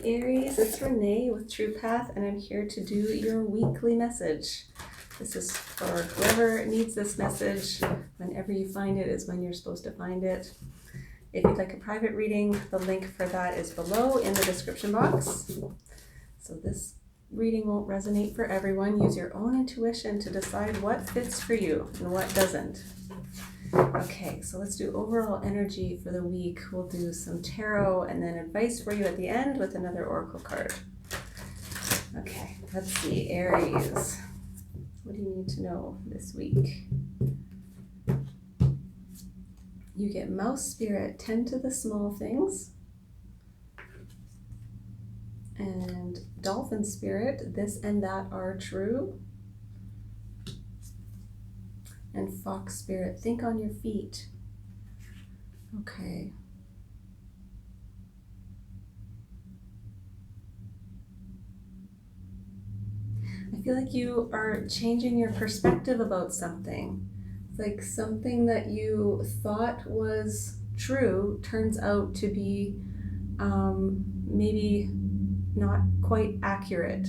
Aries, it's Renee with True Path, and I'm here to do your weekly message. This is for whoever needs this message. Whenever you find it is when you're supposed to find it. If you'd like a private reading, the link for that is below in the description box. So this reading won't resonate for everyone. Use your own intuition to decide what fits for you and what doesn't. Okay, so let's do overall energy for the week. We'll do some tarot and then advice for you at the end with another oracle card. Okay, let's see, Aries. What do you need to know this week? You get mouse spirit, tend to the small things. And dolphin spirit, this and that are true. And fox spirit, think on your feet. Okay. I feel like you are changing your perspective about something. It's like something that you thought was true turns out to be maybe not quite accurate.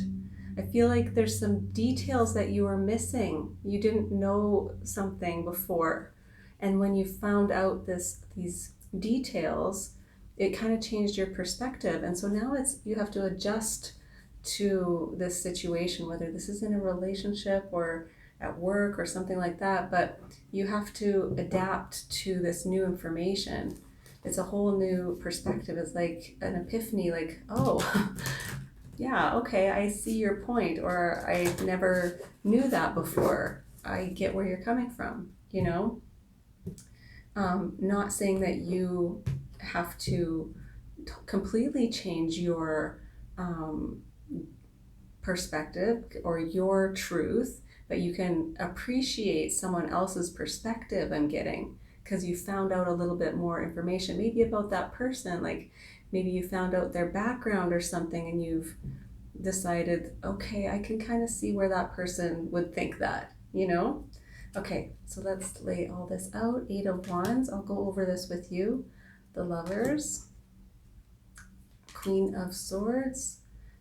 I feel like there's some details that you were missing. You didn't know something before. And when you found out these details, it kind of changed your perspective. And so now you have to adjust to this situation, whether this is in a relationship or at work or something like that, but you have to adapt to this new information. It's a whole new perspective. It's like an epiphany, like, oh, yeah, okay, I see your point, or I never knew that before. I get where you're coming from, you know? Not saying that you have to completely change your perspective or your truth, but you can appreciate someone else's perspective I'm getting because you found out a little bit more information, maybe about that person, like maybe you found out their background or something and you've decided, okay, I can kind of see where that person would think that, you know? Okay, so let's lay all this out. 8 of Wands, I'll go over this with you. The Lovers, Queen of Swords,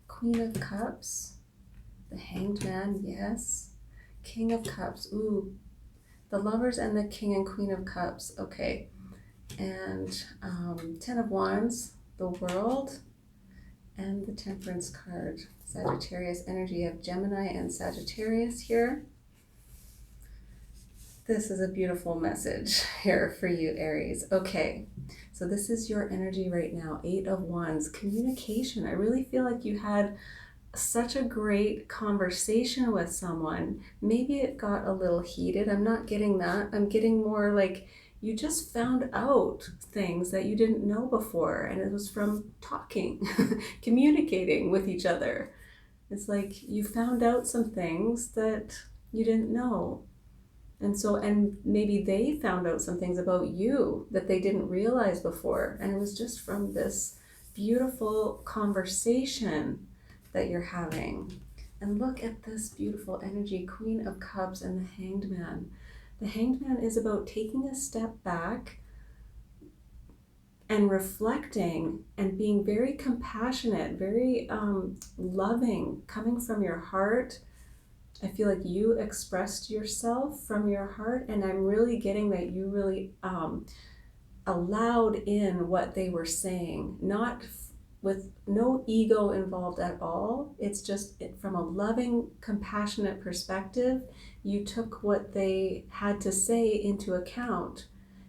Queen of Cups, the Hanged Man, yes. King of Cups, ooh. The Lovers and the King and Queen of Cups, okay. And 10 of Wands, the World, and the Temperance card. Sagittarius energy of Gemini and Sagittarius here. This is a beautiful message here for you, Aries. Okay, so this is your energy right now. 8 of Wands, communication. I really feel like you had such a great conversation with someone. Maybe it got a little heated. I'm not getting that. I'm getting more like you just found out things that you didn't know before, and it was from talking, communicating with each other. It's like you found out some things that you didn't know. And maybe they found out some things about you that they didn't realize before. And it was just from this beautiful conversation that you're having. And look at this beautiful energy, Queen of Cups and the Hanged Man. The Hanged Man is about taking a step back and reflecting and being very compassionate, very loving, coming from your heart. I feel like you expressed yourself from your heart, and I'm really getting that you really allowed in what they were saying, not with no ego involved at all. It's just from a loving, compassionate perspective, you took what they had to say into account,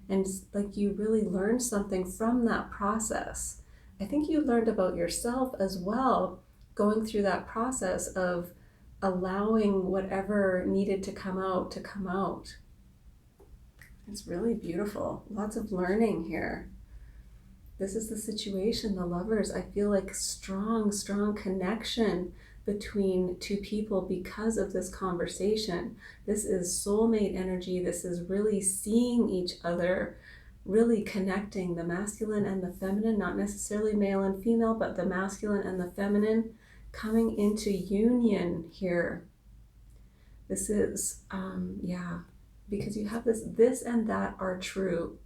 and like you really learned something from that process. I think you learned about yourself as well, going through that process of allowing whatever needed to come out to come out. It's really beautiful. Lots of learning here. This is the situation, the Lovers. I feel like strong connection between two people because of this conversation. This is soulmate energy. This is really seeing each other, really connecting the masculine and the feminine, not necessarily male and female, but the masculine and the feminine coming into union here. This is, because you have this and that are true,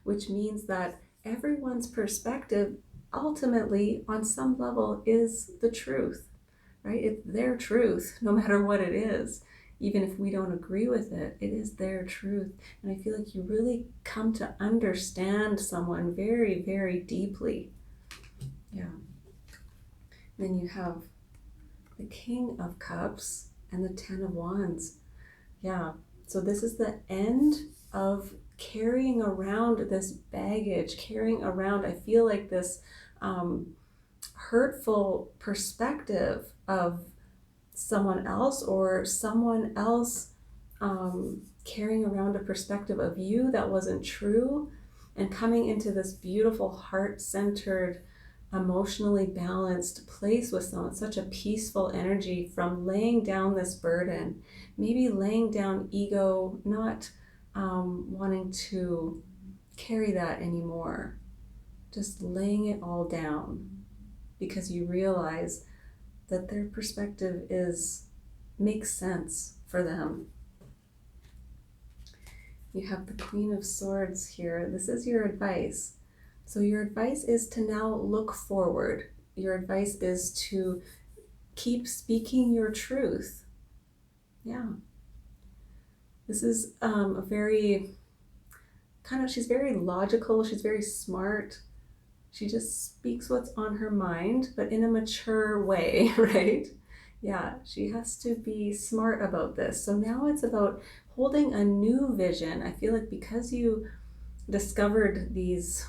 which means that everyone's perspective ultimately, on some level, is the truth, right? It's their truth, no matter what it is. Even if we don't agree with it, it is their truth. And I feel like you really come to understand someone very, very deeply. Yeah. Then you have the King of Cups and the Ten of Wands. Yeah. So this is the end of carrying around this baggage, carrying around, I feel like this hurtful perspective of someone else, or someone else carrying around a perspective of you that wasn't true, and coming into this beautiful heart-centered, emotionally balanced place with someone, such a peaceful energy from laying down this burden, maybe laying down ego, not wanting to carry that anymore, just laying it all down, because you realize that their perspective makes sense for them. You have the Queen of Swords here. This is your advice. So your advice is to now look forward. Your advice is to keep speaking your truth. Yeah. This is a very she's very logical. She's very smart. She just speaks what's on her mind, but in a mature way, right? Yeah, she has to be smart about this. So now it's about holding a new vision. I feel like because you discovered these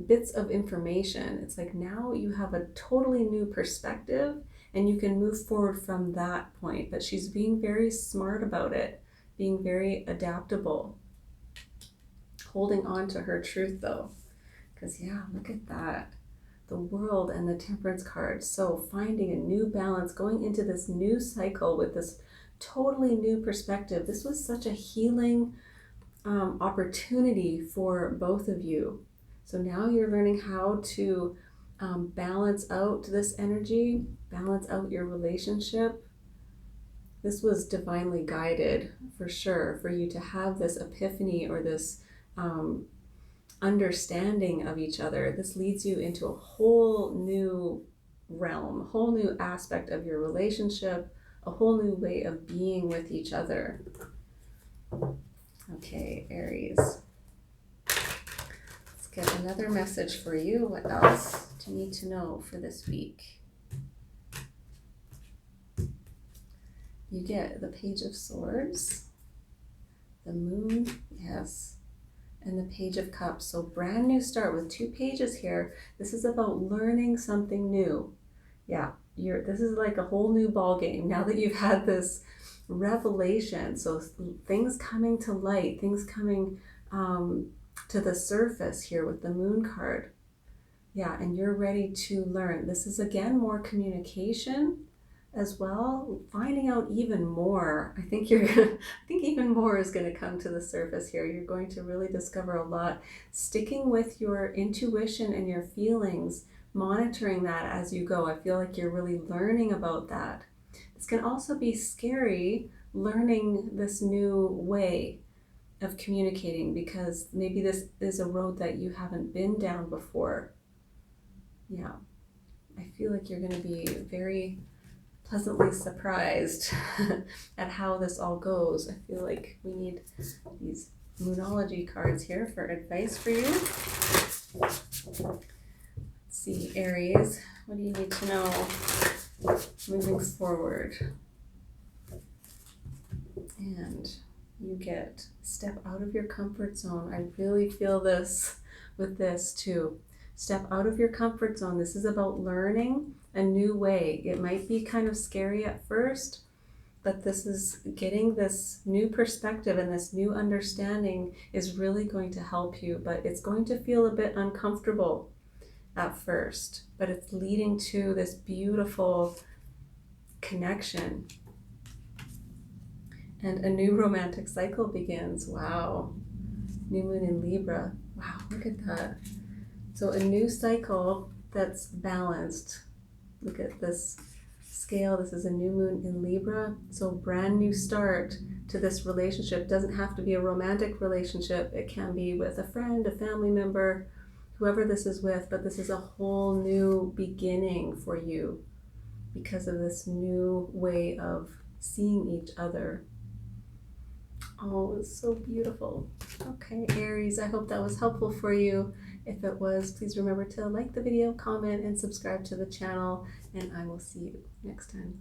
bits of information, it's like now you have a totally new perspective and you can move forward from that point. But she's being very smart about it, being very adaptable, holding on to her truth though. Because yeah, look at that. The World and the Temperance card. So finding a new balance, going into this new cycle with this totally new perspective. This was such a healing opportunity for both of you. So now you're learning how to balance out this energy, balance out your relationship. This was divinely guided for sure, for you to have this epiphany or this understanding of each other. This leads you into a whole new realm, a whole new aspect of your relationship, a whole new way of being with each other. Okay, Aries. Let's get another message for you. What else do you need to know for this week? You get the Page of Swords, the Moon, yes, and the Page of Cups. So brand new start with 2 pages here. This is about learning something new. Yeah, this is like a whole new ball game now that you've had this revelation. So things coming to light, things coming to the surface here with the Moon card. Yeah, and you're ready to learn. This is again more communication as well, finding out even more. I think even more is going to come to the surface here. You're going to really discover a lot. Sticking with your intuition and your feelings, monitoring that as you go. I feel like you're really learning about that. This can also be scary, learning this new way of communicating, because maybe this is a road that you haven't been down before. Yeah, I feel like you're going to be very pleasantly surprised at how this all goes. I feel like we need these Moonology cards here for advice for you. Let's see, Aries, what do you need to know moving forward? And you get step out of your comfort zone. I really feel this with this too. Step out of your comfort zone. This is about learning a new way. It might be kind of scary at first, but this is getting this new perspective, and this new understanding is really going to help you, but it's going to feel a bit uncomfortable at first, but it's leading to this beautiful connection. And a new romantic cycle begins. Wow. New moon in Libra. Wow, look at that. So a new cycle that's balanced. Look at this scale. This is a new moon in Libra. So brand new start to this relationship. Doesn't have to be a romantic relationship. It can be with a friend, a family member, whoever this is with, but this is a whole new beginning for you because of this new way of seeing each other. Oh, it's so beautiful. Okay, Aries, I hope that was helpful for you. If it was, please remember to like the video, comment, and subscribe to the channel, and I will see you next time.